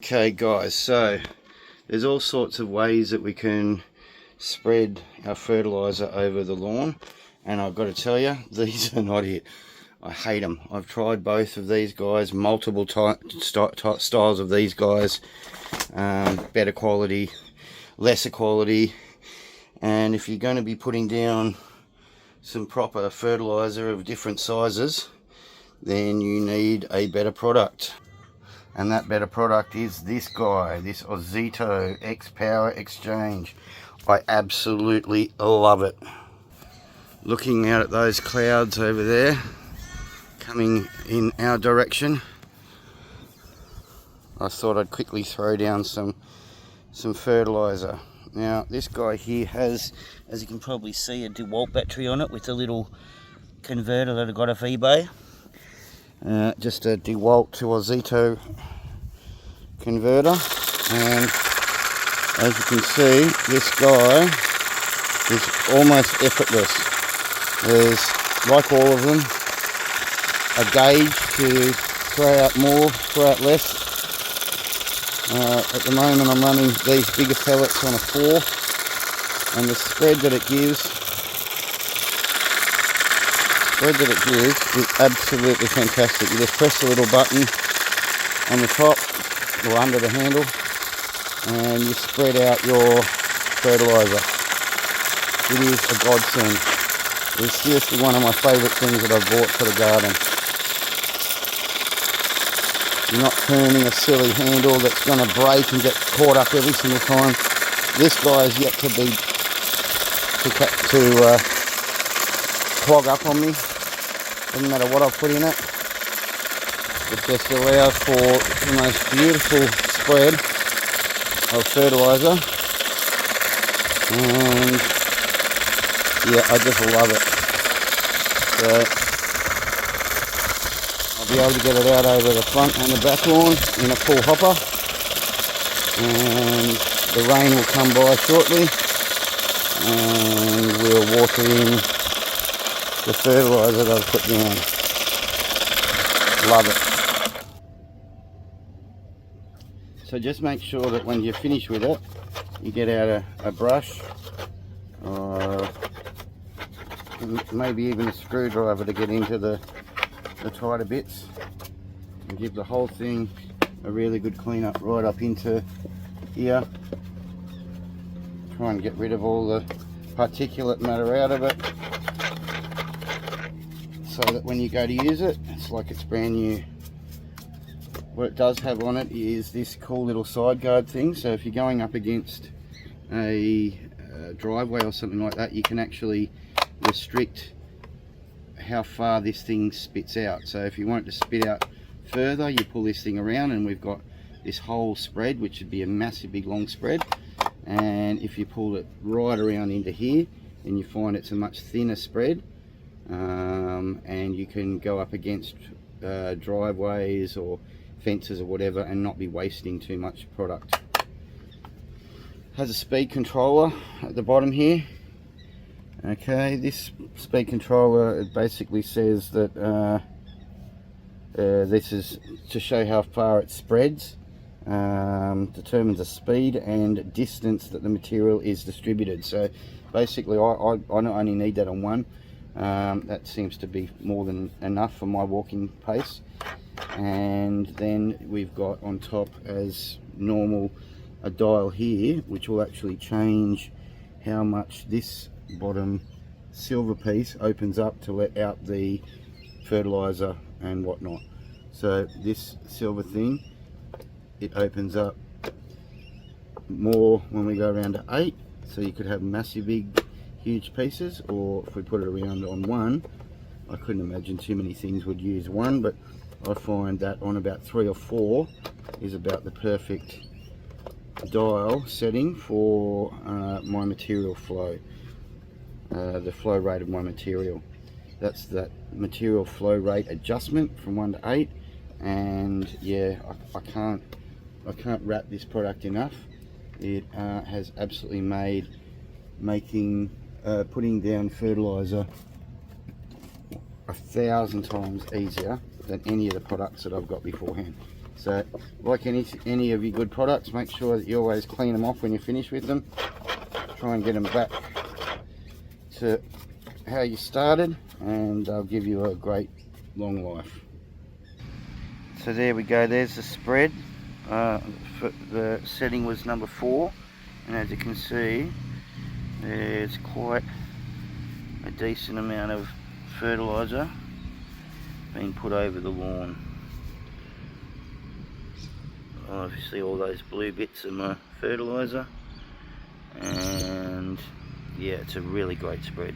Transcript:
Okay guys, so there's all sorts of ways that we can spread our fertiliser over the lawn, and I've got to tell you, these are not it. I hate them. I've tried both of these guys, multiple styles of these guys, better quality, lesser quality, and if you're going to be putting down some proper fertiliser of different sizes, then you need a better product. And that better product is this guy, this Ozito X Power Exchange. I absolutely love it. Looking out at those clouds over there, coming in our direction, I thought I'd quickly throw down some fertiliser. Now this guy here has, as you can probably see, a DeWalt battery on it with a little converter that I got off eBay. Just a DeWalt to Ozito converter, and as you can see, this guy is almost effortless. There's, like all of them, a gauge to throw out more, throw out less. At the moment I'm running these bigger pellets on a 4, and the spread that it gives is absolutely fantastic. You just press the little button on the top or under the handle and you spread out your fertiliser. It is a godsend. It's seriously one of my favourite things that I've bought for the garden. You're not turning a silly handle that's going to break and get caught up every single time. This guy is yet to clog up on me. Doesn't matter what I put in it. It just allows for the most beautiful spread of fertiliser, and yeah, I just love it. So I'll be able to get it out over the front and the back lawn in a full hopper, and the rain will come by shortly and we'll water in the fertiliser that I've put down. Love it. So just make sure that when you're finished with it, you get out a brush or maybe even a screwdriver to get into the tighter bits, and give the whole thing a really good clean up right up into here. Try and get rid of all the particulate matter out of it, so that when you go to use it, it's like it's brand new. What it does have on it is this cool little side guard thing, so if you're going up against a driveway or something like that, you can actually restrict how far this thing spits out. So if you want it to spit out further, you pull this thing around and we've got this whole spread, which would be a massive big long spread, and if you pull it right around into here, then you find it's a much thinner spread, and you can go up against driveways or fences or whatever and not be wasting too much product. Has a speed controller at the bottom here. Okay, this speed controller, it basically says that this is to show how far it spreads, determines the speed and distance that the material is distributed. So basically I not only need that on one, that seems to be more than enough for my walking pace. And then we've got on top, as normal, a dial here which will actually change how much this bottom silver piece opens up to let out the fertilizer and whatnot. So this silver thing, it opens up more when we go around to 8, so you could have massive big huge pieces, or if we put it around on 1, I couldn't imagine too many things would use 1, but I find that on about 3 or 4 is about the perfect dial setting for my material flow, the flow rate of my material. That's that material flow rate adjustment from 1 to 8, and yeah, I can't wrap this product enough. It has absolutely made putting down fertilizer 1,000 times easier than any of the products that I've got beforehand. So like any of your good products, make sure that you always clean them off when you're finished with them. Try and get them back to how you started, and they'll give you a great long life. So there we go, there's the spread. The setting was number 4, and as you can see, there's quite a decent amount of fertiliser being put over the lawn. Obviously all those blue bits are my fertiliser, and yeah, it's a really great spread.